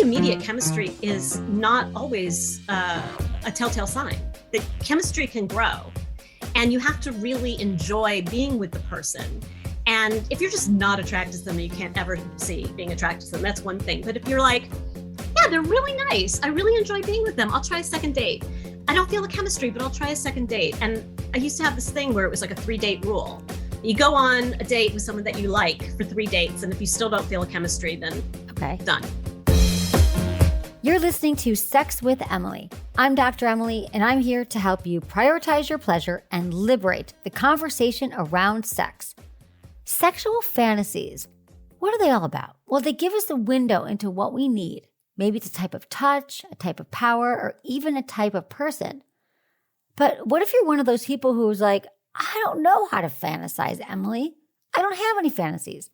immediate chemistry is not always a telltale sign. That chemistry can grow, and you have to really enjoy being with the person. And if you're just not attracted to them and you can't ever see being attracted to them, that's one thing. But if you're like, yeah, they're really nice, I really enjoy being with them, I'll try a second date. I don't feel the chemistry, but I'll try a second date. And I used to have this thing where it was like a 3-date rule. You go on a date with someone that you like for 3 dates, and if you still don't feel a chemistry, then done. You're listening to Sex with Emily. I'm Dr. Emily, and I'm here to help you prioritize your pleasure and liberate the conversation around sex. Sexual fantasies, what are they all about? Well, they give us a window into what we need. Maybe it's a type of touch, a type of power, or even a type of person. But what if you're one of those people who's like, I don't know how to fantasize, Emily. I don't have any fantasies.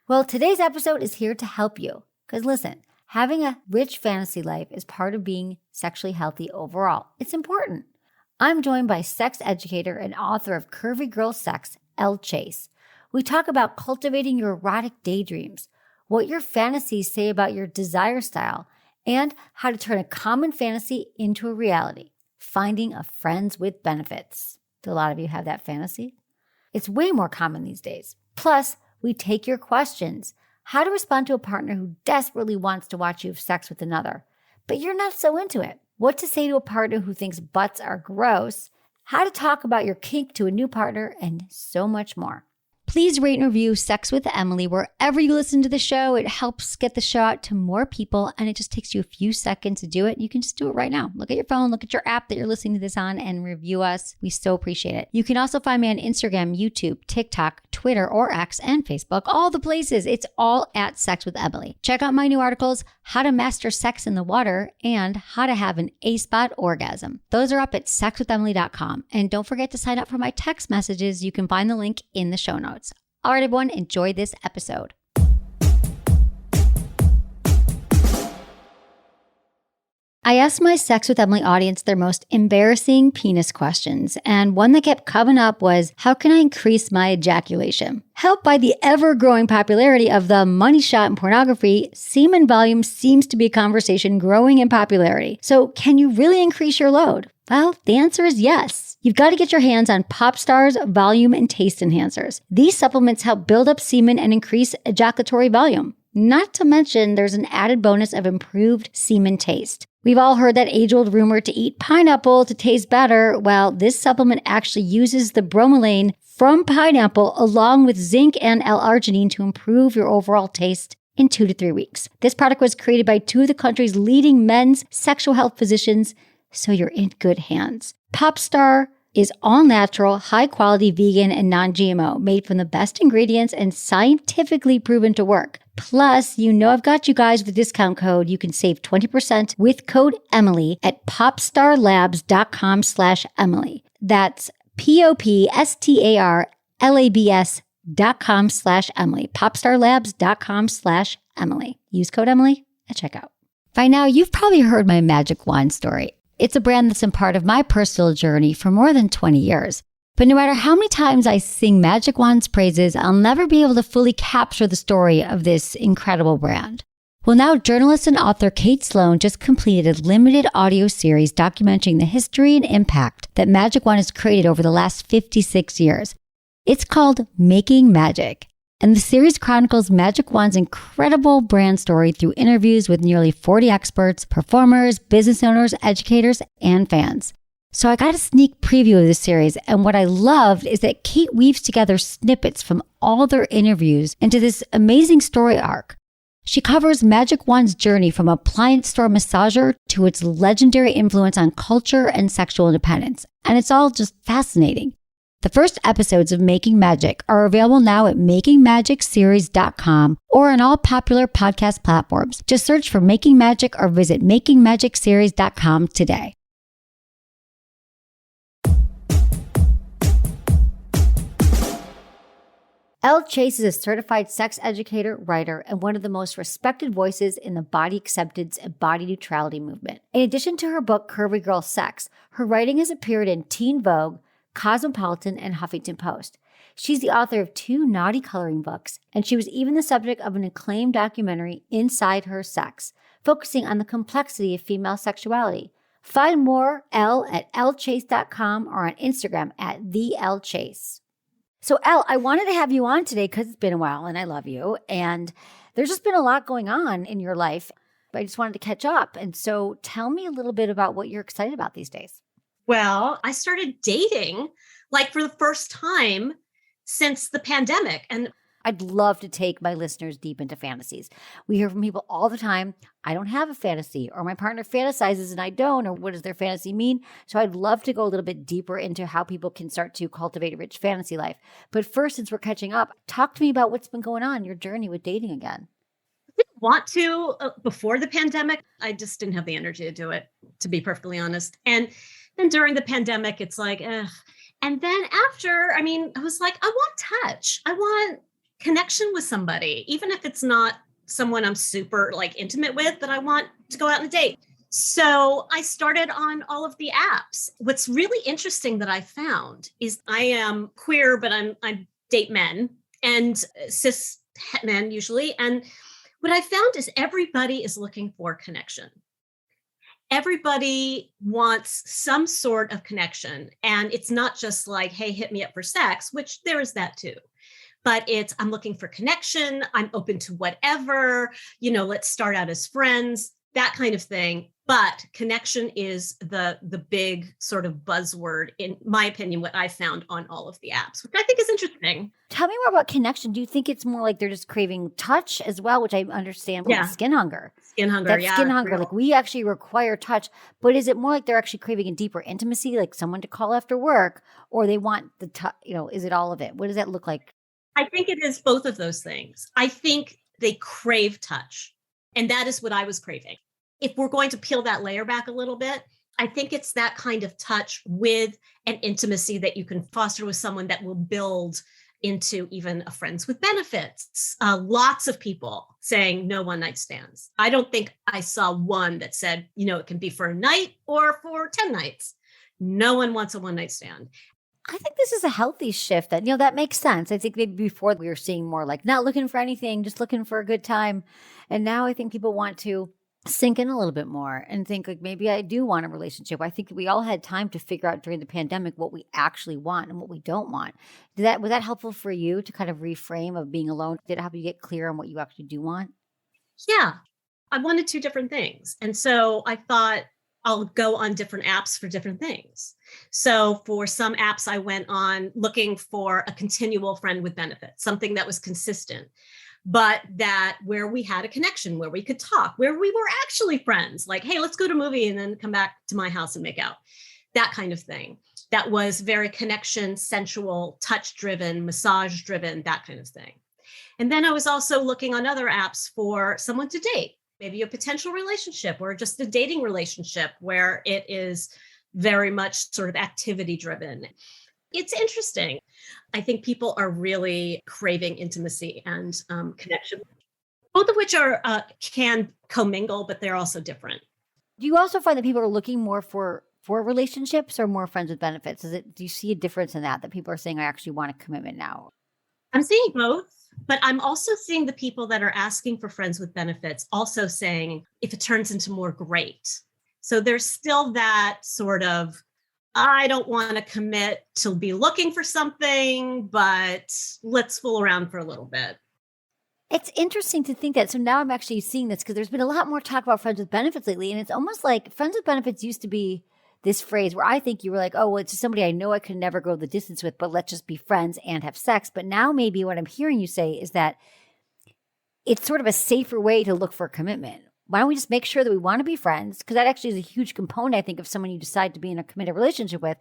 Well, today's episode is here to help you. Because listen, having a rich fantasy life is part of being sexually healthy overall. It's important. I'm joined by sex educator and author of Curvy Girl SexElle Chase. We talk about cultivating your erotic daydreams, what your fantasies say about your desire style, and how to turn a common fantasy into a reality, finding a friends with benefits. Do a lot of you have that fantasy? It's way more common these days. Plus, we take your questions. How to respond to a partner who desperately wants to watch you have sex with another, but you're not so into it. What to say to a partner who thinks butts are gross. How to talk about your kink to a new partner, and so much more. Please rate and review Sex with Emily wherever you listen to the show. It helps get the show out to more people, and it just takes you a few seconds to do it. You can just do it right now. Look at your phone, look at your app that you're listening to this on, and review us. We so appreciate it. You can also find me on Instagram, YouTube, TikTok, Twitter, or X, and Facebook. All the places. It's all at Sex with Emily. Check out my new articles, How to Master Sex in the Water and How to Have an A-Spot Orgasm. Those are up at sexwithemily.com. And don't forget to sign up for my text messages. You can find the link in the show notes. All right, everyone, enjoy this episode. I asked my Sex with Emily audience their most embarrassing penis questions, and one that kept coming up was, how can I increase my ejaculation? Helped by the ever-growing popularity of the money shot in pornography, semen volume seems to be a conversation growing in popularity. So can you really increase your load? Well, the answer is yes. You've got to get your hands on Popstar's volume and taste enhancers. These supplements help build up semen and increase ejaculatory volume. Not to mention, there's an added bonus of improved semen taste. We've all heard that age-old rumor to eat pineapple to taste better. Well, this supplement actually uses the bromelain from pineapple along with zinc and L-arginine to improve your overall taste in 2 to 3 weeks. This product was created by 2 of the country's leading men's sexual health physicians, so you're in good hands. Popstar is all-natural, high-quality, vegan, and non-GMO, made from the best ingredients and scientifically proven to work. Plus, you know I've got you guys with a discount code. You can save 20% with code Emily at popstarlabs.com/Emily. That's popstarlabs.com/Emily. popstarlabs.com/Emily. Use code Emily at checkout. By now, you've probably heard my magic wand story. It's a brand that's been part of my personal journey for more than 20 years. But no matter how many times I sing Magic Wand's praises, I'll never be able to fully capture the story of this incredible brand. Well, now journalist and author Kate Sloan just completed a limited audio series documenting the history and impact that Magic Wand has created over the last 56 years. It's called Making Magic. And the series chronicles Magic Wand's incredible brand story through interviews with nearly 40 experts, performers, business owners, educators, and fans. So I got a sneak preview of this series, and what I loved is that Kate weaves together snippets from all their interviews into this amazing story arc. She covers Magic Wand's journey from appliance store massager to its legendary influence on culture and sexual independence, and it's all just fascinating. The first episodes of Making Magic are available now at makingmagicseries.com or on all popular podcast platforms. Just search for Making Magic or visit makingmagicseries.com today. Elle Chase is a certified sex educator, writer, and one of the most respected voices in the body acceptance and body neutrality movement. In addition to her book, Curvy Girl Sex, her writing has appeared in Teen Vogue, Cosmopolitan, and Huffington Post. She's the author of 2 naughty coloring books, and she was even the subject of an acclaimed documentary, Inside Her Sex, focusing on the complexity of female sexuality. Find more Elle at ellechase.com or on Instagram at @theellechase. So Elle, I wanted to have you on today because it's been a while and I love you. And there's just been a lot going on in your life. I just wanted to catch up. And so tell me a little bit about what you're excited about these days. Well, I started dating like for the first time since the pandemic. And I'd love to take my listeners deep into fantasies. We hear from people all the time, I don't have a fantasy, or my partner fantasizes and I don't, or what does their fantasy mean? So I'd love to go a little bit deeper into how people can start to cultivate a rich fantasy life. But first, since we're catching up, talk to me about what's been going on, your journey with dating again. I didn't want to before the pandemic. I just didn't have the energy to do it, to be perfectly honest. And then during the pandemic, it's like, ugh. And then after, I was like, I want touch. I want connection with somebody, even if it's not someone I'm super like intimate with, but I want to go out on a date. So I started on all of the apps. What's really interesting that I found is I am queer, but I date men and cis men usually. And what I found is everybody is looking for connection. Everybody wants some sort of connection. And it's not just like, hey, hit me up for sex, which there is that too. But it's, I'm looking for connection. I'm open to whatever, let's start out as friends, that kind of thing. But connection is the big sort of buzzword, in my opinion, what I found on all of the apps, which I think is interesting. Tell me more about connection. Do you think it's more like they're just craving touch as well, which I understand from skin hunger? Skin hunger, That's skin hunger. Like we actually require touch, but is it more like they're actually craving a deeper intimacy, like someone to call after work, or they want the touch, is it all of it? What does that look like? I think it is both of those things. I think they crave touch, and that is what I was craving. If we're going to peel that layer back a little bit, I think it's that kind of touch with an intimacy that you can foster with someone that will build into even a friends with benefits. Lots of people saying no one night stands. I don't think I saw one that said, it can be for a night or for 10 nights. No one wants a one night stand. I think this is a healthy shift that, that makes sense. I think maybe before we were seeing more like not looking for anything, just looking for a good time. And now I think people want to sink in a little bit more and think like, maybe I do want a relationship. I think we all had time to figure out during the pandemic what we actually want and what we don't want. Was that helpful for you to kind of reframe of being alone? Did it help you get clear on what you actually do want? Yeah, I wanted two different things. And so I thought, I'll go on different apps for different things. So for some apps, I went on looking for a continual friend with benefits, something that was consistent, but that where we had a connection, where we could talk, where we were actually friends, like, hey, let's go to a movie and then come back to my house and make out, that kind of thing. That was very connection, sensual, touch-driven, massage-driven, that kind of thing. And then I was also looking on other apps for someone to date. Maybe a potential relationship or just a dating relationship where it is very much sort of activity driven. It's interesting. I think people are really craving intimacy and connection, both of which are can commingle, but they're also different. Do you also find that people are looking more for relationships or more friends with benefits? Do you see a difference in that people are saying, I actually want a commitment now? I'm seeing both. But I'm also seeing the people that are asking for friends with benefits also saying, if it turns into more, great. So there's still that sort of, I don't want to commit to be looking for something, but let's fool around for a little bit. It's interesting to think that. So now I'm actually seeing this because there's been a lot more talk about friends with benefits lately. And it's almost like friends with benefits used to be this phrase where I think you were like, oh, well, it's just somebody I know I could never go the distance with, but let's just be friends and have sex. But now maybe what I'm hearing you say is that it's sort of a safer way to look for a commitment. Why don't we just make sure that we want to be friends? Because that actually is a huge component, I think, of someone you decide to be in a committed relationship with.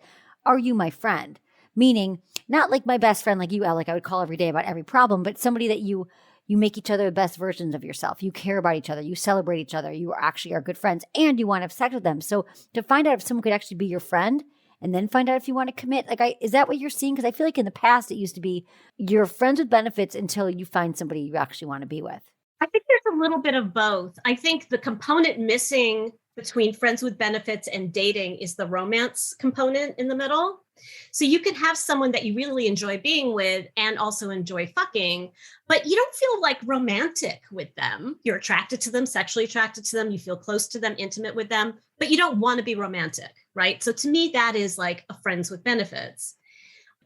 Are you my friend? Meaning not like my best friend like you, Elle, like I would call every day about every problem, but somebody that you make each other the best versions of yourself. You care about each other. You celebrate each other. You actually are good friends and you want to have sex with them. So to find out if someone could actually be your friend and then find out if you want to commit, is that what you're seeing? Because I feel like in the past, it used to be you're friends with benefits until you find somebody you actually want to be with. I think there's a little bit of both. I think the component missing between friends with benefits and dating is the romance component in the middle. So you can have someone that you really enjoy being with and also enjoy fucking, but you don't feel like romantic with them. You're attracted to them, sexually attracted to them. You feel close to them, intimate with them, but you don't want to be romantic, right? So to me, that is like a friends with benefits.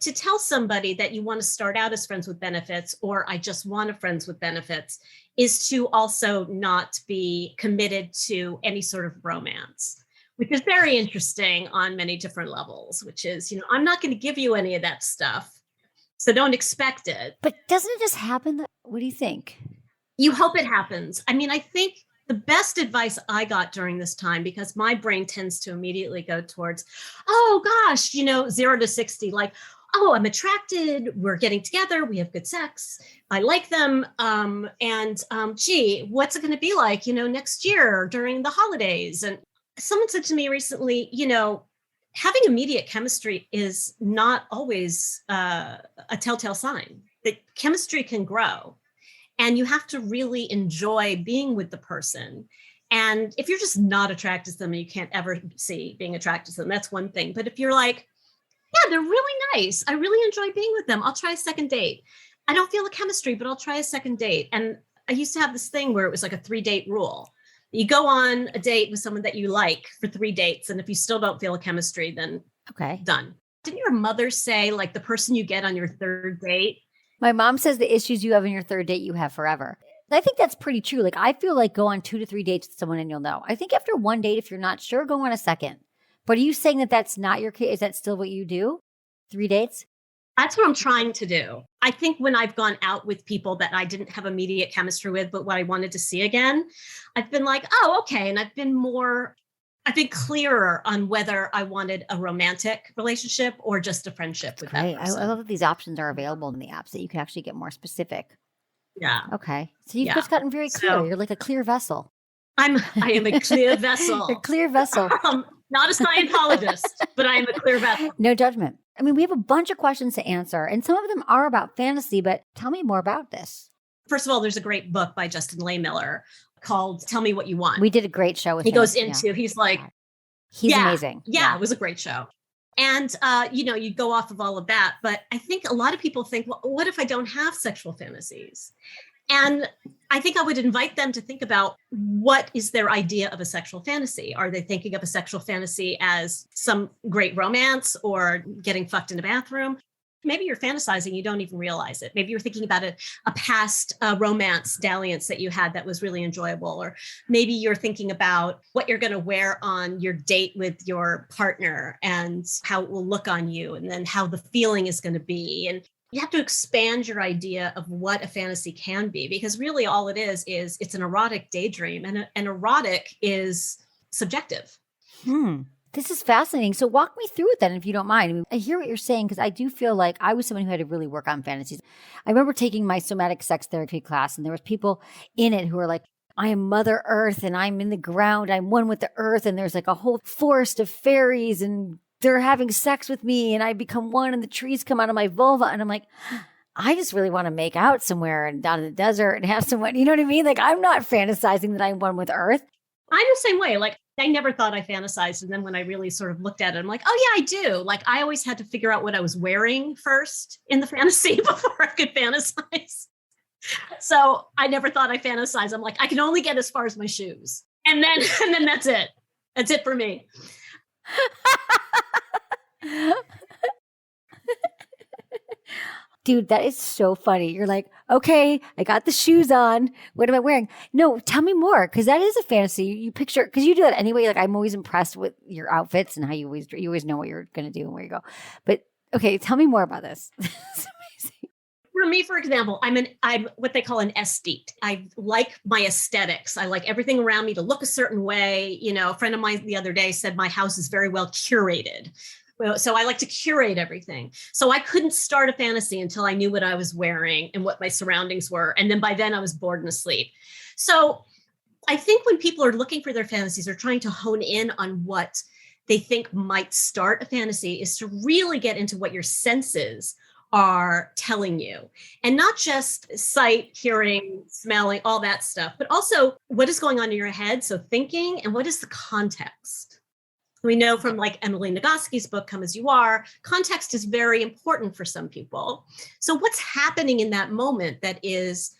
To tell somebody that you want to start out as friends with benefits, or I just want a friends with benefits, is to also not be committed to any sort of romance, which is very interesting on many different levels, which is, I'm not going to give you any of that stuff, so don't expect it. But doesn't it just happen? What do you think? You hope it happens. I mean, I think the best advice I got during this time, because my brain tends to immediately go towards, oh gosh, 0 to 60, like, oh, I'm attracted, we're getting together, we have good sex, I like them, gee, what's it going to be like, next year during the holidays? And someone said to me recently, having immediate chemistry is not always a telltale sign that chemistry can grow, and you have to really enjoy being with the person. And if you're just not attracted to them and you can't ever see being attracted to them, that's one thing. But if you're like, yeah, they're really nice, I really enjoy being with them, I'll try a second date. I don't feel the chemistry, but I'll try a second date. And I used to have this thing where it was like a 3-date rule. You go on a date with someone that you like for 3 dates. And if you still don't feel a chemistry, then okay, done. Didn't your mother say like the person you get on your 3rd date? My mom says the issues you have on your 3rd date, you have forever. I think that's pretty true. Like, I feel like go on 2 to 3 dates with someone and you'll know. I think after 1 date, if you're not sure, go on a second. But are you saying that that's not your case? Is that still what you do? 3 dates? That's what I'm trying to do. I think when I've gone out with people that I didn't have immediate chemistry with, but what I wanted to see again, I've been like, oh, okay. And I've been clearer on whether I wanted a romantic relationship or just a friendship with that person. I love that these options are available in the apps, that you can actually get more specific. Yeah. Okay. So you've just gotten very clear. You're like a clear vessel. I am a clear vessel. A clear vessel. Not a Scientologist, but I am a clear vessel. No judgment. I mean, we have a bunch of questions to answer, and some of them are about fantasy, but tell me more about this. First of all, there's a great book by Justin Lehmiller called Tell Me What You Want. We did a great show with him. He goes into, he's like, he's amazing. Yeah, it was a great show. And, you go off of all of that. But I think a lot of people think, well, what if I don't have sexual fantasies? And I think I would invite them to think about, what is their idea of a sexual fantasy? Are they thinking of a sexual fantasy as some great romance or getting fucked in a bathroom? Maybe you're fantasizing, you don't even realize it. Maybe you're thinking about a past romance dalliance that you had that was really enjoyable. Or maybe you're thinking about what you're going to wear on your date with your partner and how it will look on you, and then how the feeling is going to be. And you have to expand your idea of what a fantasy can be, because really all it is it's an erotic daydream, and an erotic is subjective. This is fascinating. So walk me through it then, if you don't mind. I mean, I hear what you're saying, because I do feel like I was someone who had to really work on fantasies. I remember taking my somatic sex therapy class, and there was people in it who were like, I am Mother Earth, and I'm in the ground. I'm one with the earth, and there's like a whole forest of fairies, and they're having sex with me, and I become one, and the trees come out of my vulva. And I'm like, I just really want to make out somewhere and down in the desert and have someone, you know what I mean? Like, I'm not fantasizing that I'm one with Earth. I'm the same way. Like, I never thought I fantasized. And then when I really sort of looked at it, I'm like, oh yeah, I do. Like, I always had to figure out what I was wearing first in the fantasy before I could fantasize. So I never thought I fantasized. I'm like, I can only get as far as my shoes. And then that's it. That's it for me. Dude, that is so funny. You're like, okay, I got the shoes on. What am I wearing? No, tell me more, because that is a fantasy. You picture, because you do that anyway. Like, I'm always impressed with your outfits and how you always know what you're going to do and where you go. But okay, tell me more about this. It's amazing. For me, for example, I'm what they call an aesthete. I like my aesthetics. I like everything around me to look a certain way. A friend of mine the other day said my house is very well curated. So I like to curate everything. So I couldn't start a fantasy until I knew what I was wearing and what my surroundings were. And then by then I was bored and asleep. So I think when people are looking for their fantasies, they're trying to hone in on what they think might start a fantasy, is to really get into what your senses are telling you, and not just sight, hearing, smelling, all that stuff, but also what is going on in your head. So thinking, and what is the context? We know from like Emily Nagoski's book, Come As You Are, context is very important for some people. So what's happening in that moment that is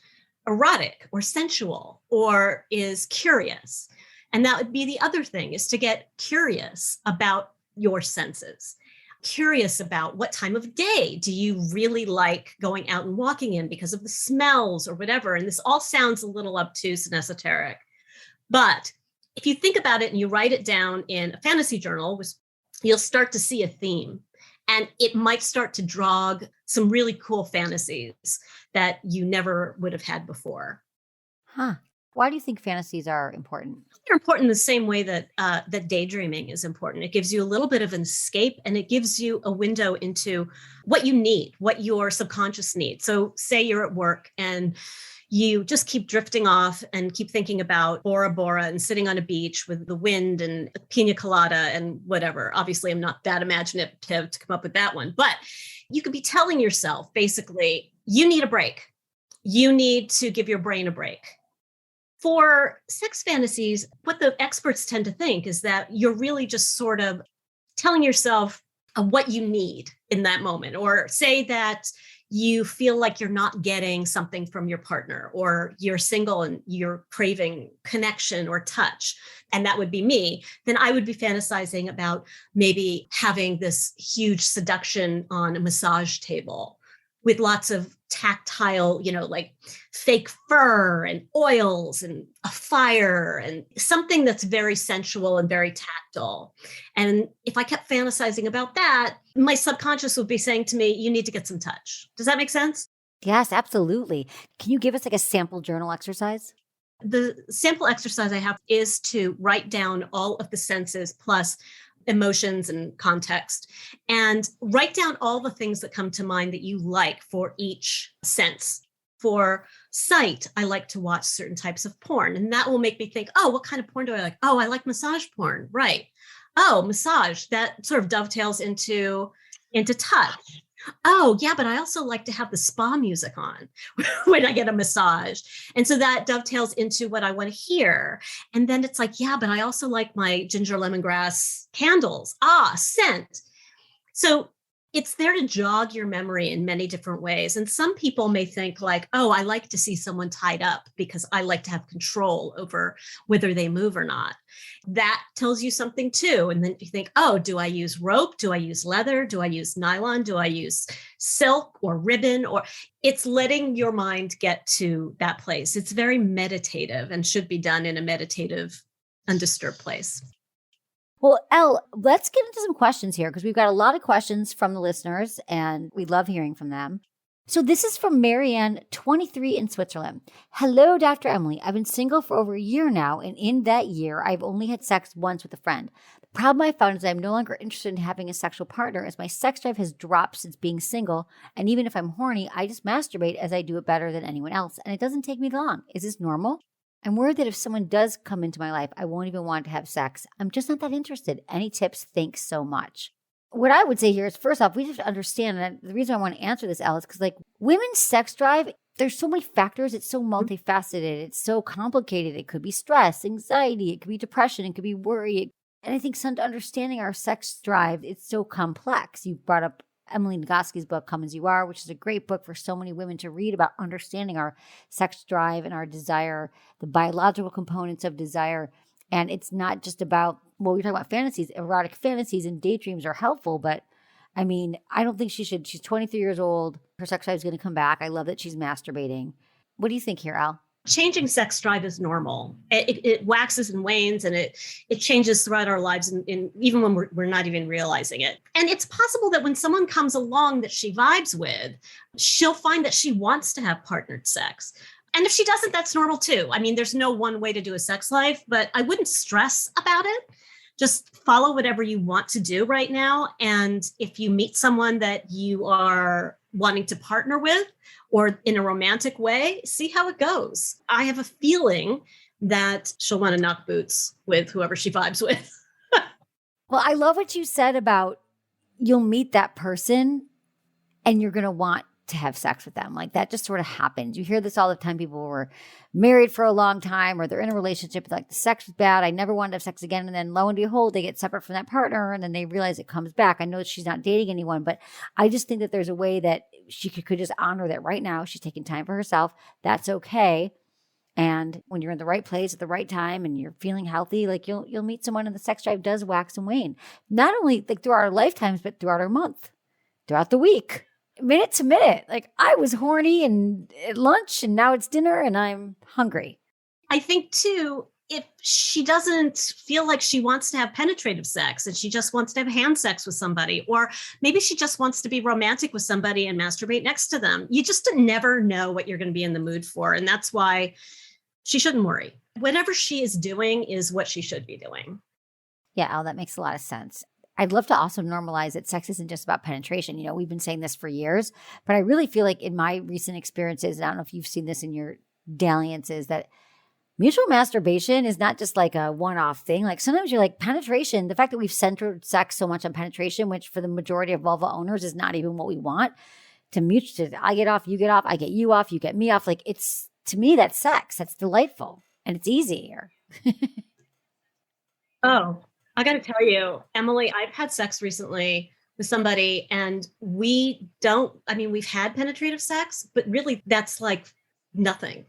erotic or sensual or is curious? And that would be the other thing, is to get curious about your senses. Curious about what time of day do you really like going out and walking in because of the smells or whatever. And this all sounds a little obtuse and esoteric, but if you think about it and you write it down in a fantasy journal, you'll start to see a theme, and it might start to jog some really cool fantasies that you never would have had before. Huh. Why do you think fantasies are important? They're important the same way that that daydreaming is important. It gives you a little bit of an escape, and it gives you a window into what you need, what your subconscious needs. So say you're at work and you just keep drifting off and keep thinking about Bora Bora and sitting on a beach with the wind and pina colada and whatever. Obviously, I'm not that imaginative to come up with that one, but you could be telling yourself, basically, you need a break. You need to give your brain a break. For sex fantasies, what the experts tend to think is that you're really just sort of telling yourself what you need in that moment, or say that you feel like you're not getting something from your partner, or you're single and you're craving connection or touch, and that would be me, then I would be fantasizing about maybe having this huge seduction on a massage table with lots of tactile, like fake fur and oils and a fire and something that's very sensual and very tactile. And if I kept fantasizing about that, my subconscious would be saying to me, you need to get some touch. Does that make sense? Yes, absolutely. Can you give us like a sample journal exercise? The sample exercise I have is to write down all of the senses plus emotions and context, and write down all the things that come to mind that you like for each sense. For sight, I like to watch certain types of porn, and that will make me think, oh, what kind of porn do I like? Oh, I like massage porn, right? Oh, massage, that sort of dovetails into touch. Oh, yeah, but I also like to have the spa music on when I get a massage. And so that dovetails into what I want to hear. And then it's like, yeah, but I also like my ginger lemongrass candles. Scent. So it's there to jog your memory in many different ways. And some people may think like, oh, I like to see someone tied up because I like to have control over whether they move or not. That tells you something too. And then you think, oh, do I use rope? Do I use leather? Do I use nylon? Do I use silk or ribbon? Or it's letting your mind get to that place. It's very meditative and should be done in a meditative, undisturbed place. Well, Elle, let's get into some questions here because we've got a lot of questions from the listeners and we love hearing from them. So this is from Marianne, 23 in Switzerland. Hello, Dr. Emily. I've been single for over a year now, and in that year, I've only had sex once with a friend. The problem I found is I'm no longer interested in having a sexual partner as my sex drive has dropped since being single, and even if I'm horny, I just masturbate as I do it better than anyone else, and it doesn't take me long. Is this normal? I'm worried that if someone does come into my life, I won't even want to have sex. I'm just not that interested. Any tips? Thanks so much. What I would say here is, first off, we have to understand, and the reason I want to answer this, Elle, is because like women's sex drive, there's so many factors. It's so multifaceted. It's so complicated. It could be stress, anxiety. It could be depression. It could be worry. And I think understanding our sex drive, it's so complex. You brought up Emily Nagoski's book, Come As You Are, which is a great book for so many women to read about understanding our sex drive and our desire, the biological components of desire. And it's not just about, well, we're talking about fantasies, erotic fantasies and daydreams are helpful, but I mean, I don't think she should. She's 23 years old. Her sex drive is going to come back. I love that she's masturbating. What do you think here, Elle? Changing sex drive is normal. It waxes and wanes, and it changes throughout our lives, and even when we're not even realizing it. And it's possible that when someone comes along that she vibes with, she'll find that she wants to have partnered sex. And if she doesn't, that's normal too. I mean, there's no one way to do a sex life, but I wouldn't stress about it. Just follow whatever you want to do right now. And if you meet someone that you are wanting to partner with, or in a romantic way, see how it goes. I have a feeling that she'll want to knock boots with whoever she vibes with. Well, I love what you said about you'll meet that person and you're going to want to have sex with them. Like that just sort of happens. You hear this all the time. People were married for a long time or they're in a relationship, like the sex was bad. I never wanted to have sex again. And then lo and behold, they get separate from that partner and then they realize it comes back. I know that she's not dating anyone, but I just think that there's a way that she could just honor that right now. She's taking time for herself. That's okay. And when you're in the right place at the right time and you're feeling healthy, like you'll meet someone and the sex drive does wax and wane. Not only like throughout our lifetimes, but throughout our month, throughout the week. Minute to minute. Like I was horny and at lunch and now it's dinner and I'm hungry. I think too, if she doesn't feel like she wants to have penetrative sex and she just wants to have hand sex with somebody, or maybe she just wants to be romantic with somebody and masturbate next to them, you just never know what you're going to be in the mood for. And that's why she shouldn't worry. Whatever she is doing is what she should be doing. Yeah, Elle, that makes a lot of sense. I'd love to also normalize that sex isn't just about penetration. You know, we've been saying this for years, but I really feel like in my recent experiences, and I don't know if you've seen this in your dalliances, that mutual masturbation is not just like a one-off thing. Like sometimes you're like penetration, the fact that we've centered sex so much on penetration, which for the majority of vulva owners is not even what we want, I get off, you get off, I get you off, you get me off. Like it's, to me, that's sex. That's delightful and it's easier. Oh, I got to tell you, Emily, I've had sex recently with somebody and we've had penetrative sex, but really that's like nothing.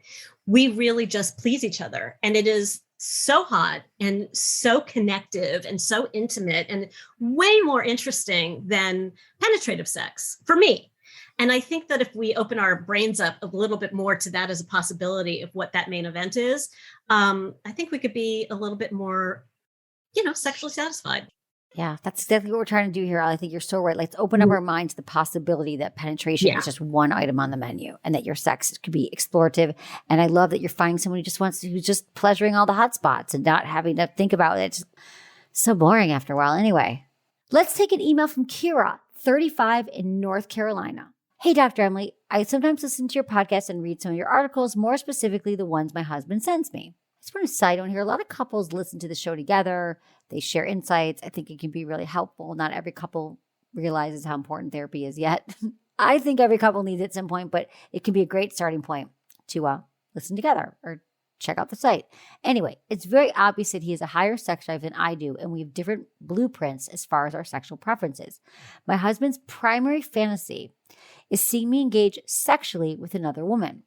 We really just please each other. And it is so hot and so connective and so intimate and way more interesting than penetrative sex for me. And I think that if we open our brains up a little bit more to that as a possibility of what that main event is, I think we could be a little bit more sexually satisfied. Yeah, that's exactly what we're trying to do here. I think you're so right. Let's open up our minds to the possibility that penetration is just one item on the menu and that your sex could be explorative. And I love that you're finding someone who's just pleasuring all the hot spots and not having to think about it. It's so boring after a while. Anyway, let's take an email from Kira, 35 in North Carolina. Hey, Dr. Emily, I sometimes listen to your podcast and read some of your articles, more specifically the ones my husband sends me. I just want to side on here. A lot of couples listen to the show together. They share insights. I think it can be really helpful. Not every couple realizes how important therapy is yet. I think every couple needs it at some point, but it can be a great starting point to listen together or check out the site. Anyway, it's very obvious that he has a higher sex drive than I do, and we have different blueprints as far as our sexual preferences. My husband's primary fantasy is seeing me engage sexually with another woman.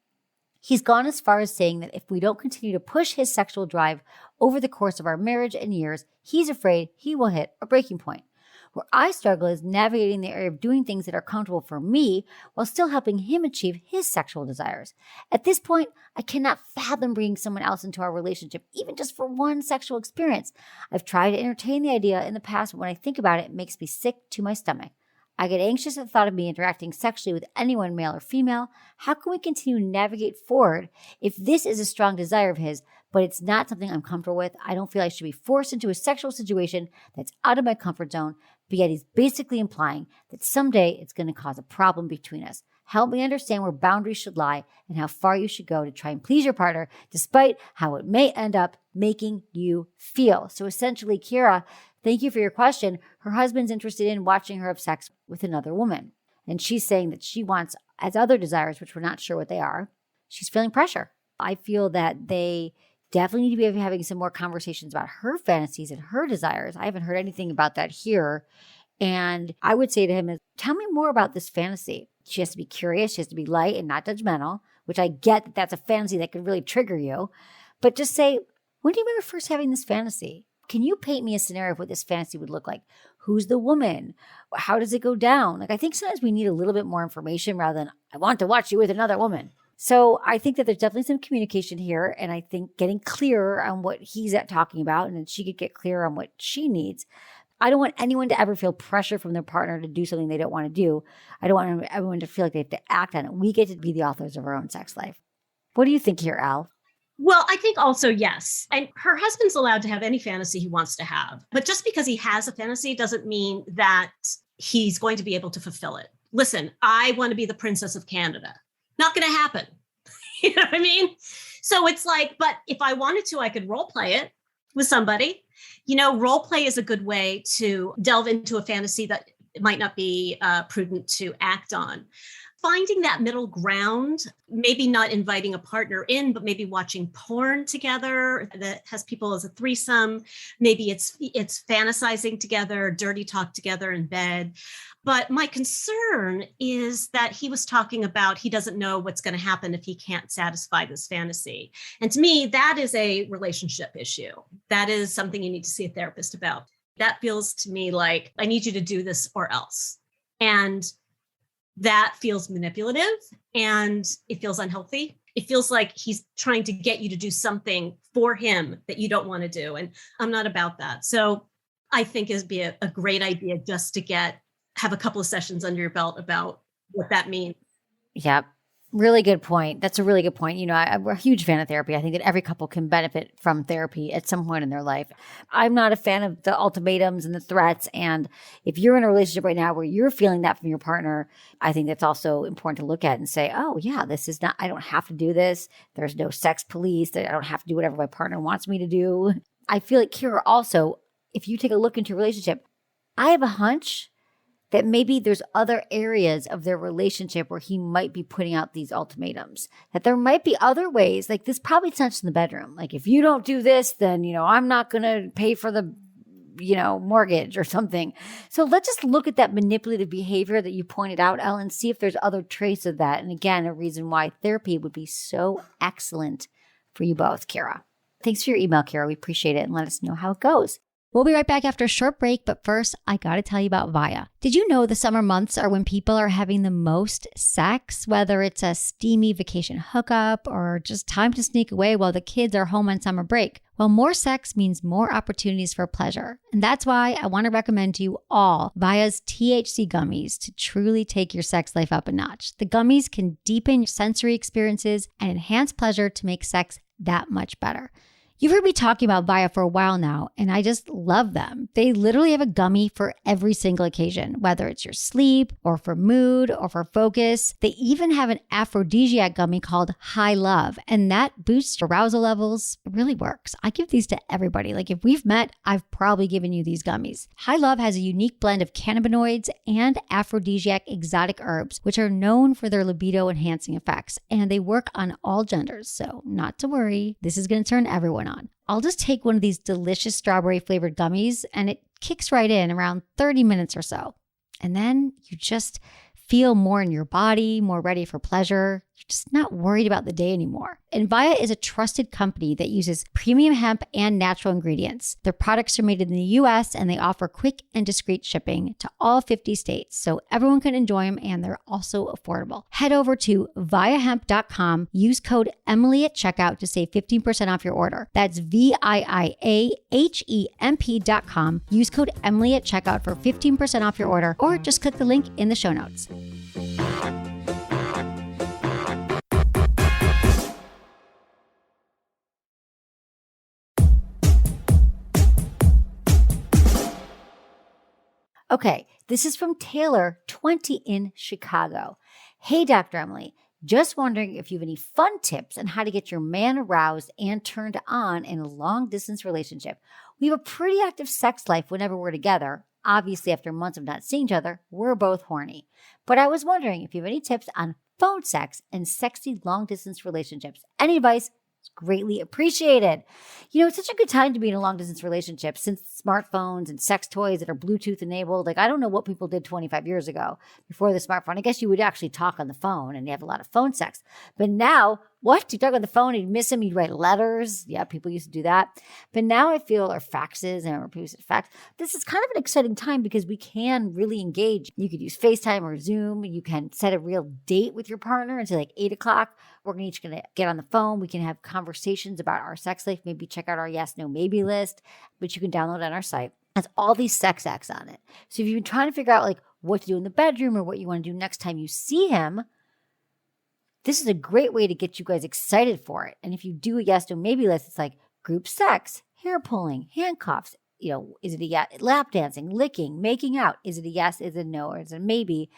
He's gone as far as saying that if we don't continue to push his sexual drive over the course of our marriage and years, he's afraid he will hit a breaking point. Where I struggle is navigating the area of doing things that are comfortable for me while still helping him achieve his sexual desires. At this point, I cannot fathom bringing someone else into our relationship, even just for one sexual experience. I've tried to entertain the idea in the past, but when I think about it, it makes me sick to my stomach. I get anxious at the thought of me interacting sexually with anyone, male or female. How can we continue to navigate forward if this is a strong desire of his, but it's not something I'm comfortable with? I don't feel I should be forced into a sexual situation that's out of my comfort zone, but yet he's basically implying that someday it's going to cause a problem between us. Help me understand where boundaries should lie and how far you should go to try and please your partner, despite how it may end up making you feel. So essentially, Kira, thank you for your question. Her husband's interested in watching her have sex with another woman. And she's saying that she wants, as other desires, which we're not sure what they are, she's feeling pressure. I feel that they definitely need to be having some more conversations about her fantasies and her desires. I haven't heard anything about that here. And I would say to him, tell me more about this fantasy. She has to be curious. She has to be light and not judgmental, which I get that that's a fantasy that could really trigger you. But just say, when do you remember first having this fantasy? Can you paint me a scenario of what this fantasy would look like? Who's the woman? How does it go down? Like, I think sometimes we need a little bit more information rather than, I want to watch you with another woman. So I think that there's definitely some communication here. And I think getting clearer on what he's talking about, and then she could get clearer on what she needs. I don't want anyone to ever feel pressure from their partner to do something they don't want to do. I don't want everyone to feel like they have to act on it. We get to be the authors of our own sex life. What do you think here, Elle? Well, I think also, yes. And her husband's allowed to have any fantasy he wants to have. But just because he has a fantasy doesn't mean that he's going to be able to fulfill it. Listen, I want to be the princess of Canada. Not going to happen. You know what I mean? So it's like, but if I wanted to, I could role play it with somebody. You know, role play is a good way to delve into a fantasy that it might not be prudent to act on. finding that middle ground, maybe not inviting a partner in, but maybe watching porn together that has people as a threesome. Maybe it's fantasizing together, dirty talk together in bed. But my concern is that he was talking about he doesn't know what's going to happen if he can't satisfy this fantasy. And to me, that is a relationship issue. That is something you need to see a therapist about. That feels to me like, I need you to do this or else. And that feels manipulative and it feels unhealthy. It feels like he's trying to get you to do something for him that you don't want to do. And I'm not about that. So I think it'd be a great idea just to have a couple of sessions under your belt about what that means. Yep. Really good point. That's a really good point. I'm a huge fan of therapy. I think that every couple can benefit from therapy at some point in their life. I'm not a fan of the ultimatums and the threats. And if you're in a relationship right now where you're feeling that from your partner, I think that's also important to look at and say, oh yeah, this is not, I don't have to do this. There's no sex police. I don't have to do whatever my partner wants me to do. I feel like, Kira, also, if you take a look into your relationship, I have a hunch that maybe there's other areas of their relationship where he might be putting out these ultimatums, that there might be other ways, like this probably touched in the bedroom. Like, if you don't do this, then, I'm not going to pay for the, mortgage or something. So let's just look at that manipulative behavior that you pointed out, Elle, and see if there's other traits of that. And again, a reason why therapy would be so excellent for you both, Kira. Thanks for your email, Kira. We appreciate it, and let us know how it goes. We'll be right back after a short break, but first, I gotta tell you about Via. Did you know the summer months are when people are having the most sex, whether it's a steamy vacation hookup or just time to sneak away while the kids are home on summer break? Well, more sex means more opportunities for pleasure. And that's why I want to recommend to you all Via's THC gummies to truly take your sex life up a notch. The gummies can deepen your sensory experiences and enhance pleasure to make sex that much better. You've heard me talking about Via for a while now, and I just love them. They literally have a gummy for every single occasion, whether it's your sleep or for mood or for focus. They even have an aphrodisiac gummy called High Love, and that boosts arousal levels. It really works. I give these to everybody. Like, if we've met, I've probably given you these gummies. High Love has a unique blend of cannabinoids and aphrodisiac exotic herbs, which are known for their libido enhancing effects, and they work on all genders. So not to worry, this is going to turn everyone on. I'll just take one of these delicious strawberry flavored gummies and it kicks right in around 30 minutes or so. And then you just feel more in your body, more ready for pleasure. You're just not worried about the day anymore. And Via is a trusted company that uses premium hemp and natural ingredients. Their products are made in the US and they offer quick and discreet shipping to all 50 states, so everyone can enjoy them and they're also affordable. Head over to viahemp.com, use code Emily at checkout to save 15% off your order. That's VIIAHEMP.com. Use code Emily at checkout for 15% off your order, or just click the link in the show notes. Okay, this is from Taylor, 20 in Chicago. Hey, Dr. Emily, just wondering if you have any fun tips on how to get your man aroused and turned on in a long-distance relationship. We have a pretty active sex life whenever we're together. Obviously, after months of not seeing each other, we're both horny. But I was wondering if you have any tips on phone sex and sexy long-distance relationships. Any advice? It's greatly appreciated. It's such a good time to be in a long-distance relationship since smartphones and sex toys that are Bluetooth enabled. Like, I don't know what people did 25 years ago before the smartphone. I guess you would actually talk on the phone and you have a lot of phone sex. But now, what? You talk on the phone and you miss them, you write letters. Yeah, people used to do that. But now I feel, or faxes, and people used to fax. This is kind of an exciting time because we can really engage. You could use FaceTime or Zoom. You can set a real date with your partner and say like 8 o'clock. We're each going to get on the phone. We can have conversations about our sex life. Maybe check out our yes, no, maybe list, which you can download on our site. It has all these sex acts on it. So if you've been trying to figure out like what to do in the bedroom or what you want to do next time you see him, this is a great way to get you guys excited for it. And if you do a yes, no, maybe list, it's like group sex, hair pulling, handcuffs. Is it a yes? Lap dancing, licking, making out. Is it a yes? Is it a no? Or is it a maybe?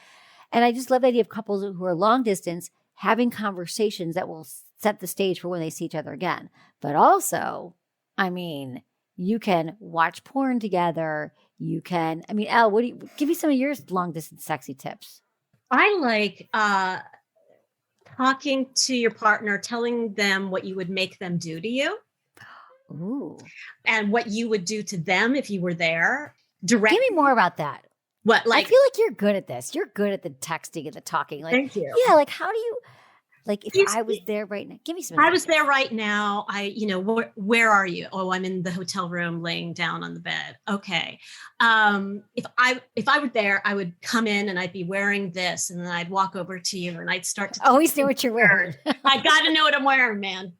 And I just love the idea of couples who are long distance having conversations that will set the stage for when they see each other again. But also, you can watch porn together. You can, Elle, give me some of your long distance sexy tips. I like talking to your partner, telling them what you would make them do to you. Ooh. And what you would do to them if you were there. Direct. Give me more about that. What, I feel like you're good at this. You're good at the texting and the talking. Like, thank you. Yeah, like how do you, like if I was there right now, give me some. I was there right now. Where are you? Oh, I'm in the hotel room laying down on the bed. Okay. If I were there, I would come in and I'd be wearing this, and then I'd walk over to you and I'd start to always know what you're wearing. I got to know what I'm wearing, man.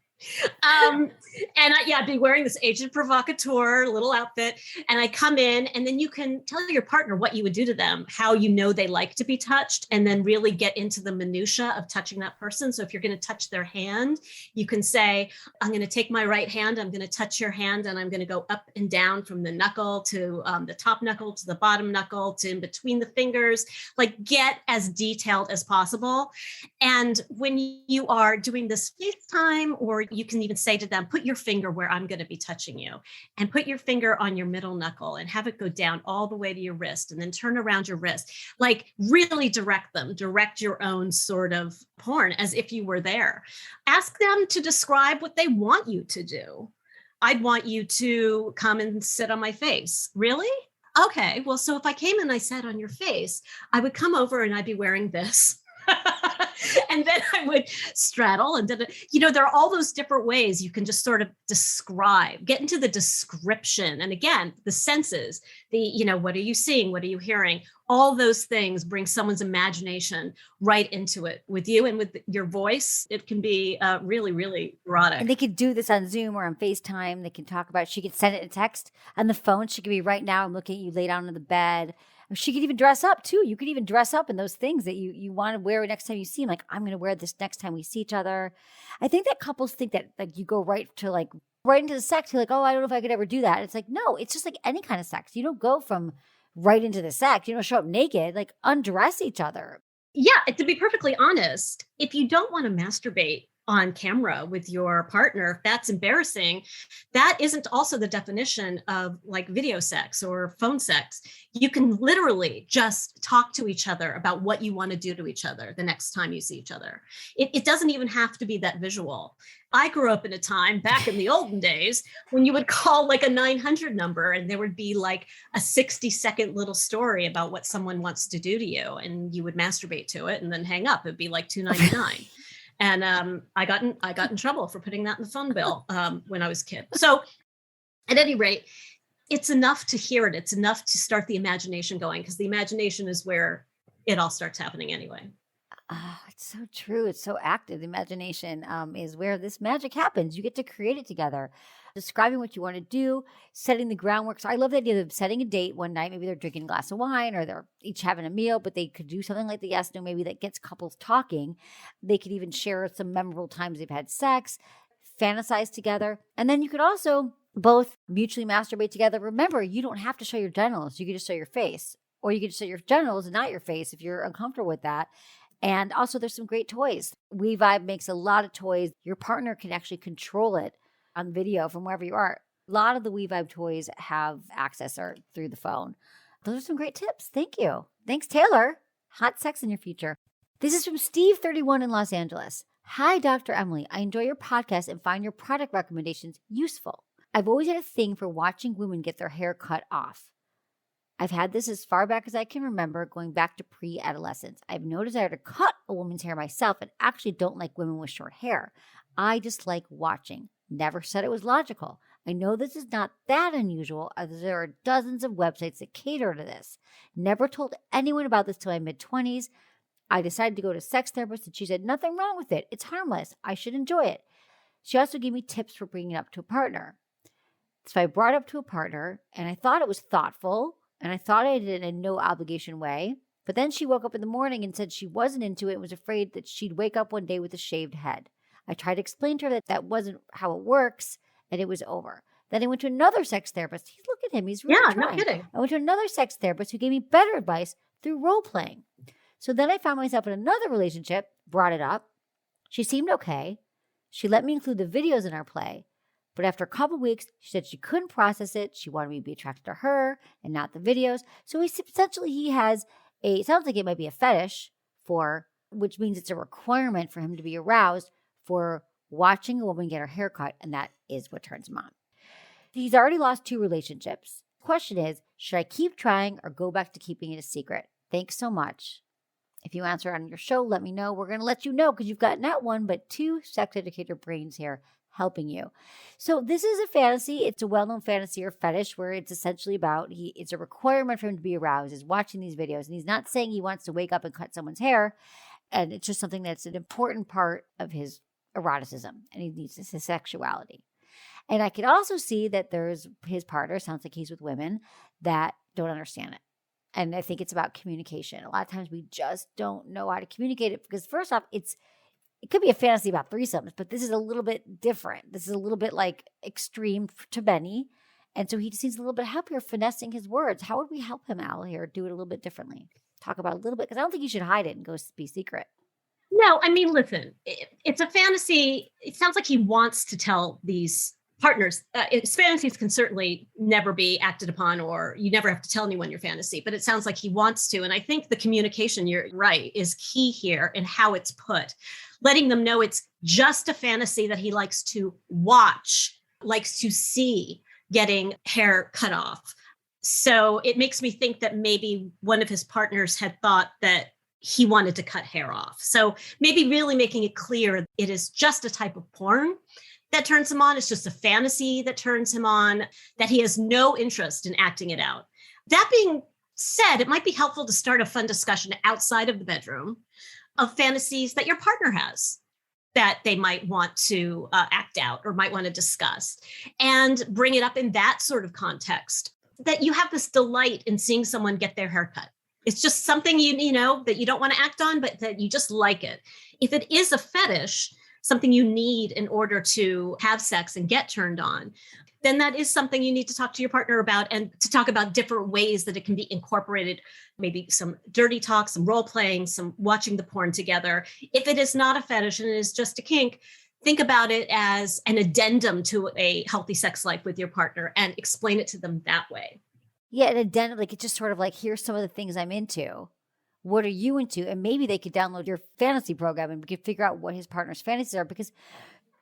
And I'd be wearing this agent provocateur little outfit, and I come in, and then you can tell your partner what you would do to them, how you know they like to be touched, and then really get into the minutia of touching that person. So if you're going to touch their hand, you can say, I'm going to take my right hand, I'm going to touch your hand, and I'm going to go up and down from the knuckle to the top knuckle to the bottom knuckle to in between the fingers. Like, get as detailed as possible. And when you are doing this FaceTime, or you can even say to them, put your finger where I'm going to be touching you, and put your finger on your middle knuckle and have it go down all the way to your wrist, and then turn around your wrist. Like, really direct your own sort of porn as if you were there. Ask them to describe what they want you to do. I'd want you to come and sit on my face. Really? Okay. Well, so if I came and I sat on your face, I would come over and I'd be wearing this. And then I would straddle, and there are all those different ways you can just sort of describe, get into the description. And again, the senses, what are you seeing? What are you hearing? All those things bring someone's imagination right into it with you, and with your voice. It can be really, really erotic. And they could do this on Zoom or on FaceTime. They can talk about it. She could send it in text on the phone. She could be right now, I'm looking at you lay down on the bed. She could even dress up too. You could even dress up in those things that you want to wear next time you see him. Like, I'm going to wear this next time we see each other. I think that couples think that like you go right into the sex. You're like, oh, I don't know if I could ever do that. It's like, no, it's just like any kind of sex. You don't go from right into the sex. You don't show up naked, like undress each other. Yeah. To be perfectly honest, if you don't want to masturbate on camera with your partner, if that's embarrassing, that isn't also the definition of like video sex or phone sex. You can literally just talk to each other about what you want to do to each other the next time you see each other. It doesn't even have to be that visual. I grew up in a time back in the olden days when you would call like a 900 number, and there would be like a 60-second little story about what someone wants to do to you, and you would masturbate to it and then hang up. It'd be like $2.99. And I got in trouble for putting that in the phone bill when I was a kid. So at any rate, it's enough to hear it. It's enough to start the imagination going, because the imagination is where it all starts happening anyway. Oh, it's so true. It's so active. The imagination is where this magic happens. You get to create it together. Describing what you want to do, setting the groundwork. So I love the idea of setting a date one night. Maybe they're drinking a glass of wine, or they're each having a meal, but they could do something like the yes, no, maybe that gets couples talking. They could even share some memorable times they've had sex, fantasize together. And then you could also both mutually masturbate together. Remember, you don't have to show your genitals. You can just show your face, or you can just show your genitals and not your face if you're uncomfortable with that. And also there's some great toys. WeVibe makes a lot of toys. Your partner can actually control it on video from wherever you are. A lot of the WeVibe toys have access or through the phone. Those are some great tips. Thank you. Thanks, Taylor. Hot sex in your future. This is from Steve, 31 in Los Angeles. Hi, Dr. Emily. I enjoy your podcast and find your product recommendations useful. I've always had a thing for watching women get their hair cut off. I've had this as far back as I can remember, going back to pre-adolescence. I have no desire to cut a woman's hair myself, and actually don't like women with short hair. I just like watching. Never said it was logical. I know this is not that unusual, as there are dozens of websites that cater to this. Never told anyone about this till my mid-20s. I decided to go to a sex therapist, and she said, nothing wrong with it. It's harmless. I should enjoy it. She also gave me tips for bringing it up to a partner. So I brought it up to a partner, and I thought it was thoughtful, and I thought I did it in a no obligation way. But then she woke up in the morning and said she wasn't into it and was afraid that she'd wake up one day with a shaved head. I tried to explain to her that that wasn't how it works, and it was over. Then I went to another sex therapist. Look at him. He's really trying. No kidding. I went to another sex therapist who gave me better advice through role playing. So then I found myself in another relationship, brought it up. She seemed okay. She let me include the videos in our play. But after a couple of weeks, she said she couldn't process it. She wanted me to be attracted to her and not the videos. So essentially he has it sounds like it might be a fetish which means it's a requirement for him to be aroused for watching a woman get her hair cut, and that is what turns him on. He's already lost 2 relationships. Question is, should I keep trying or go back to keeping it a secret? Thanks so much. If you answer on your show, let me know. We're going to let you know because you've got not 1, but 2 sex educator brains here helping you. So this is a fantasy. It's a well-known fantasy or fetish where it's essentially about, it's a requirement for him to be aroused, is watching these videos. And he's not saying he wants to wake up and cut someone's hair. And it's just something that's an important part of his eroticism. And he needs his sexuality. And I could also see that there's his partner, sounds like he's with women, that don't understand it. And I think it's about communication. A lot of times we just don't know how to communicate it because first off, it could be a fantasy about threesomes, but this is a little bit different. This is a little bit like extreme to Benny. And so he just needs a little bit of help here finessing his words. How would we help him, Elle, here, do it a little bit differently? Talk about it a little bit, because I don't think you should hide it and go be secret. No, I mean, listen, it's a fantasy. It sounds like he wants to tell these partners. His fantasies can certainly never be acted upon, or you never have to tell anyone your fantasy, but it sounds like he wants to. And I think the communication, you're right, is key here in how it's put. Letting them know it's just a fantasy that he likes to watch, likes to see getting hair cut off. So it makes me think that maybe one of his partners had thought that he wanted to cut hair off. So maybe really making it clear it is just a type of porn that turns him on. It's just a fantasy that turns him on, that he has no interest in acting it out. That being said, it might be helpful to start a fun discussion outside of the bedroom of fantasies that your partner has that they might want to act out or might want to discuss, and bring it up in that sort of context, that you have this delight in seeing someone get their hair cut. It's just something you know that you don't want to act on, but that you just like it. If it is a fetish, something you need in order to have sex and get turned on, then that is something you need to talk to your partner about, and to talk about different ways that it can be incorporated, maybe some dirty talk, some role playing, some watching the porn together. If it is not a fetish and it is just a kink, think about it as an addendum to a healthy sex life with your partner and explain it to them that way. Yeah, an addendum, like it's just sort of like, here's some of the things I'm into. What are you into? And maybe they could download your fantasy program and we could figure out what his partner's fantasies are. Because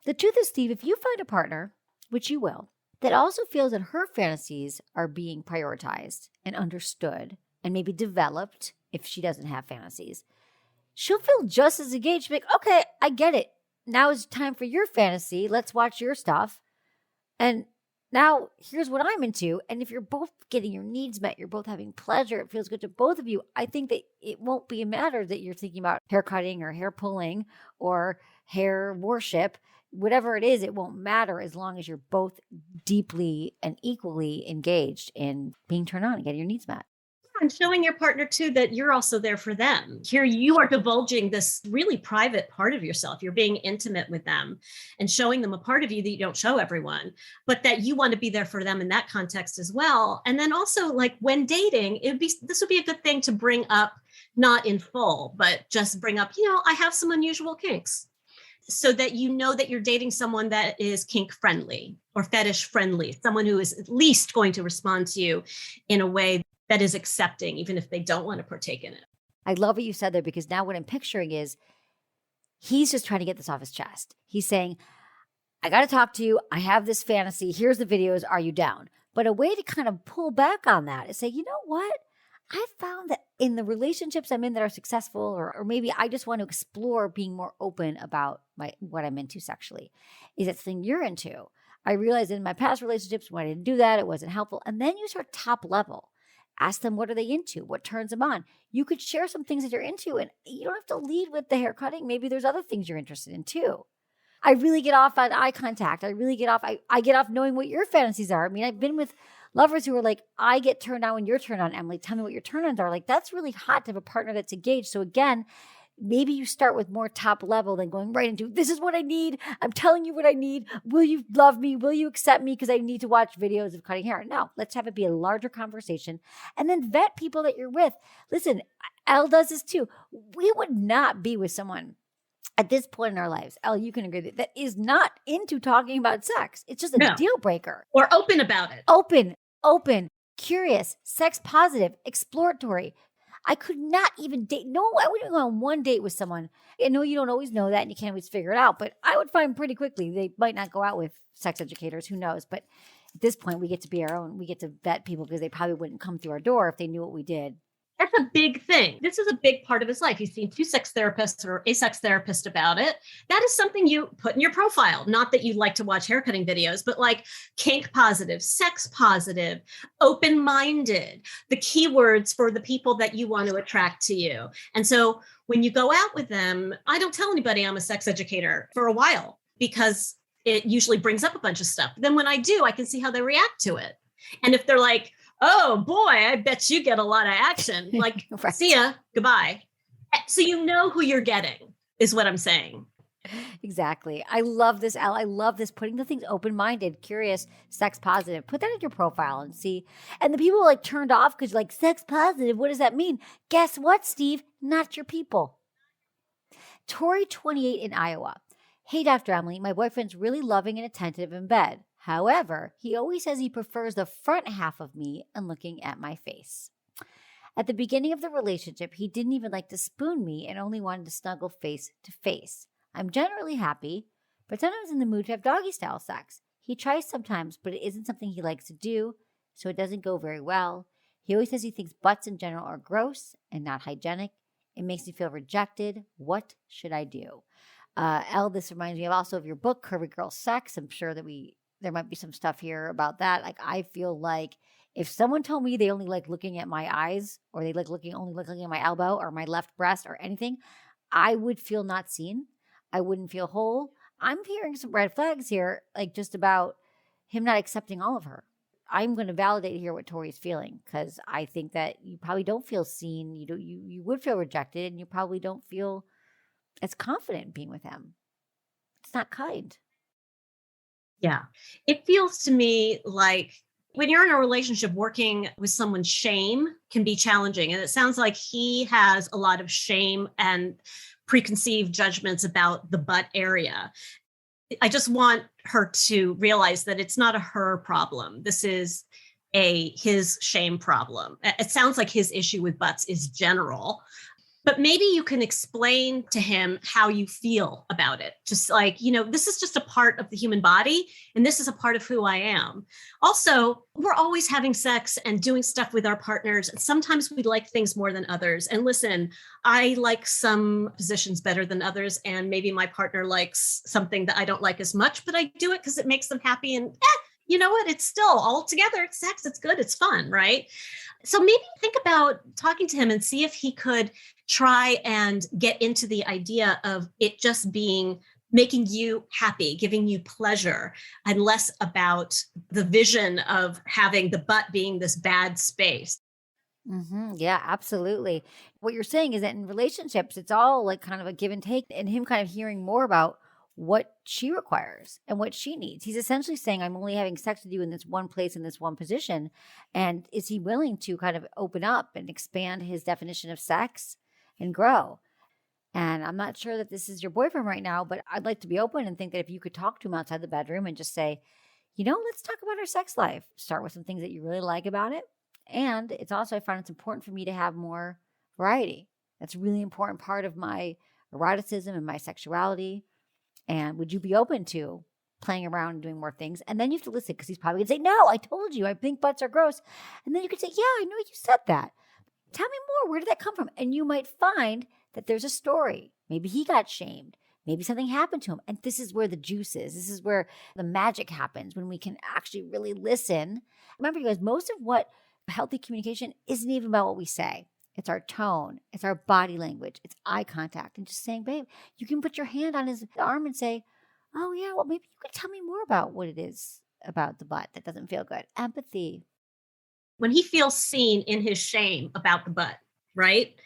the truth is, Steve, if you find a partner, which you will, that also feels that her fantasies are being prioritized and understood and maybe developed if she doesn't have fantasies, she'll feel just as engaged. She'll be like, okay, I get it. Now it's time for your fantasy. Let's watch your stuff. And now here's what I'm into. And if you're both getting your needs met, you're both having pleasure, it feels good to both of you, I think that it won't be a matter that you're thinking about hair cutting or hair pulling or hair worship. Whatever it is, it won't matter as long as you're both deeply and equally engaged in being turned on and getting your needs met. And showing your partner too that you're also there for them. Here you are divulging this really private part of yourself. You're being intimate with them and showing them a part of you that you don't show everyone, but that you want to be there for them in that context as well. And then also, like when dating, this would be a good thing to bring up, not in full, but just bring up, I have some unusual kinks, so that you know that you're dating someone that is kink friendly or fetish friendly, someone who is at least going to respond to you in a way that is accepting, even if they don't want to partake in it. I love what you said there, because now what I'm picturing is he's just trying to get this off his chest. He's saying, I got to talk to you. I have this fantasy. Here's the videos. Are you down? But a way to kind of pull back on that is say, you know what? I found that in the relationships I'm in that are successful, or maybe I just want to explore being more open about what I'm into sexually. Is that something you're into? I realized in my past relationships when I didn't do that, it wasn't helpful. And then you start top level. Ask them, what are they into? What turns them on? You could share some things that you're into, and you don't have to lead with the hair cutting. Maybe there's other things you're interested in too. I really get off on eye contact. I get off knowing what your fantasies are. I mean, I've been with lovers who are like, I get turned on when you're turned on, Emily. Tell me what your turn-ons are. Like, that's really hot to have a partner that's engaged. So again, maybe you start with more top level than going right into, this is what I need. I'm telling you what I need. Will you love me? Will you accept me? Because I need to watch videos of cutting hair. No, let's have it be a larger conversation, and then vet people that you're with. Listen, Elle does this too. We would not be with someone at this point in our lives, Elle, you can agree that is not into talking about sex. It's just a deal breaker. Or open about it. Open, curious, sex positive, exploratory. I could not even date. No, I wouldn't go on one date with someone. I know you don't always know that and you can't always figure it out, but I would find pretty quickly they might not go out with sex educators. Who knows? But at this point, we get to be our own. We get to vet people because they probably wouldn't come through our door if they knew what we did. That's a big thing. This is a big part of his life. He's seen 2 sex therapists or a sex therapist about it. That is something you put in your profile. Not that you like to watch haircutting videos, but like kink positive, sex positive, open-minded, the keywords for the people that you want to attract to you. And so when you go out with them, I don't tell anybody I'm a sex educator for a while because it usually brings up a bunch of stuff. Then when I do, I can see how they react to it. And if they're like, oh boy, I bet you get a lot of action. Like, Right. See ya, goodbye. So you know who you're getting, is what I'm saying. Exactly. I love this, Elle. I love this. Putting the things open-minded, curious, sex positive. Put that in your profile and see. And the people like turned off because like sex positive, what does that mean? Guess what, Steve? Not your people. Tori, 28 in Iowa. Hey, Dr. Emily, my boyfriend's really loving and attentive in bed. However, he always says he prefers the front half of me and looking at my face. At the beginning of the relationship, he didn't even like to spoon me and only wanted to snuggle face to face. I'm generally happy, but sometimes in the mood to have doggy style sex. He tries sometimes, but it isn't something he likes to do, so it doesn't go very well. He always says he thinks butts in general are gross and not hygienic. It makes me feel rejected. What should I do? Elle, this reminds me also of your book, Curvy Girl Sex. I'm sure that there might be some stuff here about that. Like, I feel like if someone told me they only like looking at my eyes or they like only looking at my elbow or my left breast or anything, I would feel not seen. I wouldn't feel whole. I'm hearing some red flags here, like just about him not accepting all of her. I'm going to validate here what Tori's feeling because I think that you probably don't feel seen. You would feel rejected and you probably don't feel as confident in being with him. It's not kind. Yeah. It feels to me like when you're in a relationship, working with someone's shame can be challenging. And it sounds like he has a lot of shame and preconceived judgments about the butt area. I just want her to realize that it's not a her problem. This is his shame problem. It sounds like his issue with butts is general. But maybe you can explain to him how you feel about it. Just like, this is just a part of the human body, and this is a part of who I am. Also, we're always having sex and doing stuff with our partners. And sometimes we like things more than others. And listen, I like some positions better than others. And maybe my partner likes something that I don't like as much, but I do it because it makes them happy. And you know what? It's still all together. It's sex. It's good. It's fun, right? So maybe think about talking to him and see if he could try and get into the idea of it just being making you happy, giving you pleasure, and less about the vision of having the butt being this bad space. Mm-hmm. Yeah, absolutely. What you're saying is that in relationships, it's all like kind of a give and take, and him kind of hearing more about what she requires and what she needs. He's essentially saying, I'm only having sex with you in this one place, in this one position. And is he willing to kind of open up and expand his definition of sex and grow? And I'm not sure that this is your boyfriend right now, but I'd like to be open and think that if you could talk to him outside the bedroom and just say, let's talk about our sex life. Start with some things that you really like about it. And it's also, I find it's important for me to have more variety. That's a really important part of my eroticism and my sexuality. And would you be open to playing around and doing more things? And then you have to listen because he's probably going to say, no, I told you, I think butts are gross. And then you could say, yeah, I know you said that. Tell me more. Where did that come from? And you might find that there's a story. Maybe he got shamed. Maybe something happened to him. And this is where the juice is. This is where the magic happens when we can actually really listen. Remember, you guys, most of what healthy communication isn't even about what we say. It's our tone. It's our body language. It's eye contact. And just saying, babe, you can put your hand on his arm and say, oh, yeah, well, maybe you could tell me more about what it is about the butt that doesn't feel good. Empathy. When he feels seen in his shame about the butt, right,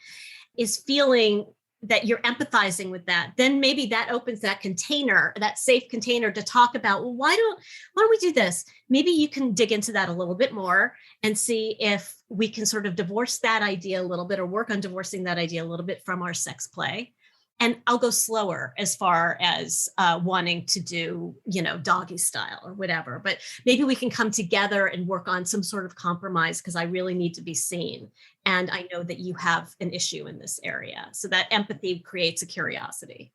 is feeling that you're empathizing with that, then maybe that opens that container, that safe container to talk about, well, why don't we do this? Maybe you can dig into that a little bit more and see if we can sort of divorce that idea a little bit or work on divorcing that idea a little bit from our sex play And I'll go slower as far as wanting to do, doggy style or whatever. But maybe we can come together and work on some sort of compromise because I really need to be seen. And I know that you have an issue in this area. So that empathy creates a curiosity.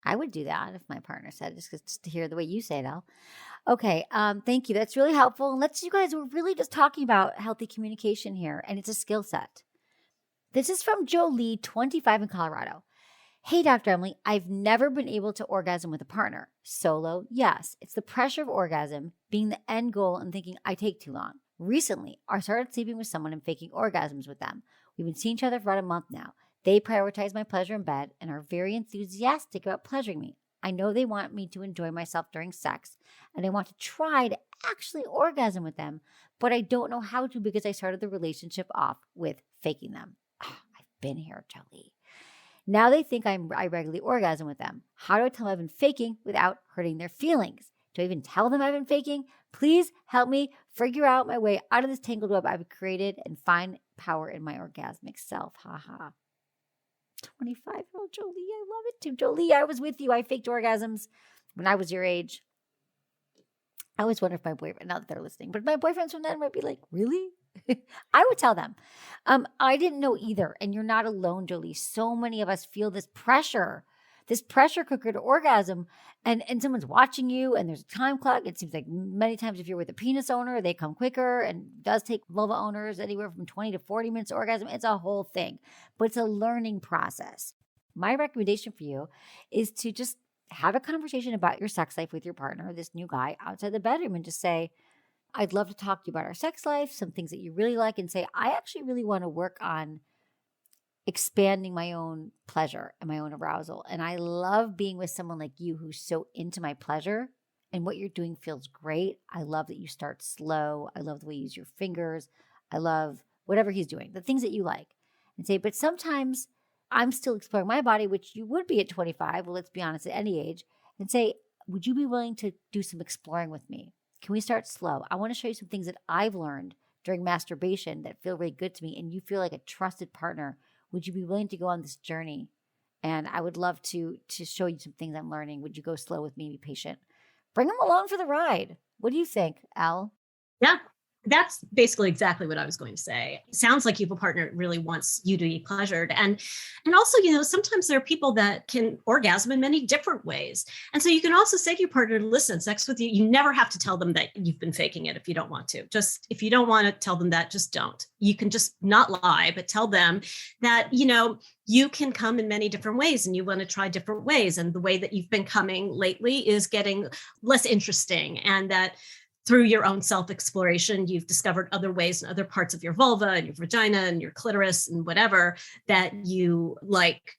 I would do that if my partner said, just to hear the way you say it, Elle. Okay, thank you. That's really helpful. And you guys, we're really just talking about healthy communication here, and it's a skill set. This is from Jolie, 25 in Colorado. Hey, Dr. Emily, I've never been able to orgasm with a partner. Solo, yes. It's the pressure of orgasm being the end goal and thinking I take too long. Recently, I started sleeping with someone and faking orgasms with them. We've been seeing each other for about a month now. They prioritize my pleasure in bed and are very enthusiastic about pleasuring me. I know they want me to enjoy myself during sex, and I want to try to actually orgasm with them, but I don't know how to because I started the relationship off with faking them. Oh, I've been here, Jolie. Now they think I regularly orgasm with them. How do I tell them I've been faking without hurting their feelings? Do I even tell them I've been faking? Please help me figure out my way out of this tangled web I've created and find power in my orgasmic self. Ha ha. 25-year-old Jolie, I love it too. Jolie, I was with you. I faked orgasms when I was your age. I always wonder if my boyfriend, not that they're listening, but my boyfriends from then might be like, really? I would tell them. I didn't know either. And you're not alone, Jolie. So many of us feel this pressure cooker to orgasm, and someone's watching you and there's a time clock. It seems like many times if you're with a penis owner, they come quicker, and it does take vulva owners anywhere from 20 to 40 minutes to orgasm. It's a whole thing, but it's a learning process. My recommendation for you is to just have a conversation about your sex life with your partner, this new guy, outside the bedroom, and just say, I'd love to talk to you about our sex life, some things that you really like, and say, I actually really want to work on expanding my own pleasure and my own arousal. And I love being with someone like you who's so into my pleasure, and what you're doing feels great. I love that you start slow. I love the way you use your fingers. I love whatever he's doing, the things that you like. And say, but sometimes I'm still exploring my body, which you would be at 25. Well, let's be honest, at any age. And say, would you be willing to do some exploring with me? Can we start slow? I want to show you some things that I've learned during masturbation that feel really good to me, and you feel like a trusted partner. Would you be willing to go on this journey? And I would love to show you some things I'm learning. Would you go slow with me, be patient? Bring them along for the ride. What do you think, Elle? Yeah, that's basically exactly what I was going to say. It sounds like you have a partner that really wants you to be pleasured. And also, sometimes there are people that can orgasm in many different ways. And so you can also say to your partner, listen, sex with you never have to tell them that you've been faking it if you don't want to. Just if you don't want to tell them that, just don't. You can just not lie, but tell them that, you can come in many different ways and you want to try different ways. And the way that you've been coming lately is getting less interesting, and that through your own self-exploration, you've discovered other ways and other parts of your vulva and your vagina and your clitoris and whatever that you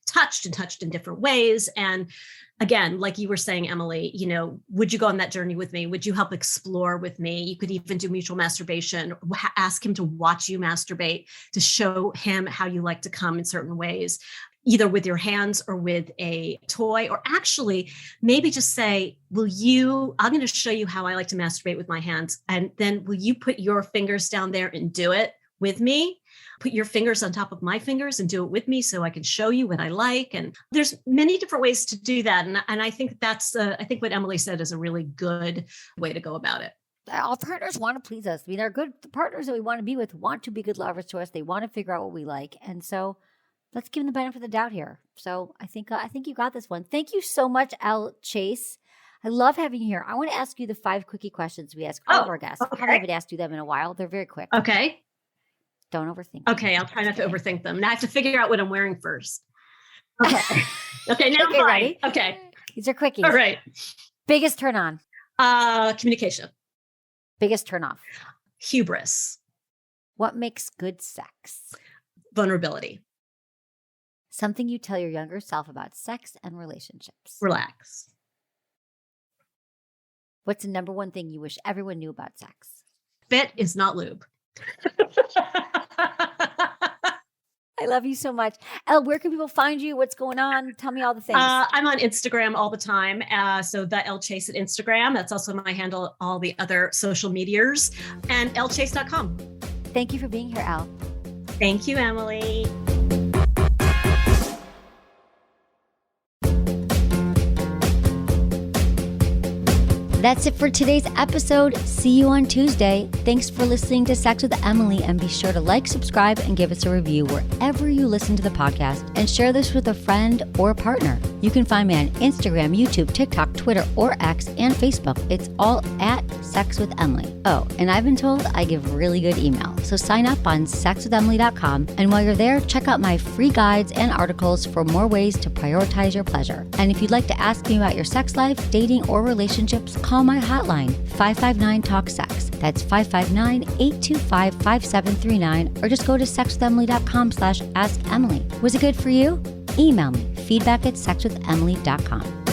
touched in different ways. And again, like you were saying, Emily, would you go on that journey with me? Would you help explore with me? You could even do mutual masturbation, ask him to watch you masturbate, to show him how you like to come in certain ways, either with your hands or with a toy, or actually maybe just say, I'm going to show you how I like to masturbate with my hands. And then will you put your fingers down there and do it with me? Put your fingers on top of my fingers and do it with me so I can show you what I like. And there's many different ways to do that. And I think I think what Emily said is a really good way to go about it. All partners want to please us. I mean, our good partners that we want to be with want to be good lovers to us. They want to figure out what we like. And so let's give them the benefit of the doubt here. So I think you got this one. Thank you so much, Elle Chase. I love having you here. I want to ask you the 5 quickie questions we ask all of our guests. Okay. I haven't asked you them in a while. They're very quick. Okay. Don't overthink. Okay, I'll try not to overthink them. Now I have to figure out what I'm wearing first. Okay. Okay, now I'm ready. Okay. These are quickies. All right. Biggest turn on. Communication. Biggest turn off. Hubris. What makes good sex? Vulnerability. Something you tell your younger self about sex and relationships. Relax. What's the number one thing you wish everyone knew about sex? Spit is not lube. I love you so much. Elle, where can people find you? What's going on? Tell me all the things. I'm on Instagram all the time. So the Elle Chase at Instagram. That's also my handle, all the other social medias, and ellechase.com. Thank you for being here, Elle. Thank you, Emily. That's it for today's episode. See you on Tuesday. Thanks for listening to Sex with Emily, and be sure to like, subscribe, and give us a review wherever you listen to the podcast, and share this with a friend or partner. You can find me on Instagram, YouTube, TikTok, Twitter, or X, and Facebook. It's all at Sex with Emily. Oh, and I've been told I give really good email, so sign up on sexwithemily.com, and while you're there, check out my free guides and articles for more ways to prioritize your pleasure. And if you'd like to ask me about your sex life, dating, or relationships, call my hotline, 559-TALK-SEX. That's 559-825-5739, or just go to sexwithemily.com/askemily. Was it good for you? Email me, feedback@sexwithemily.com.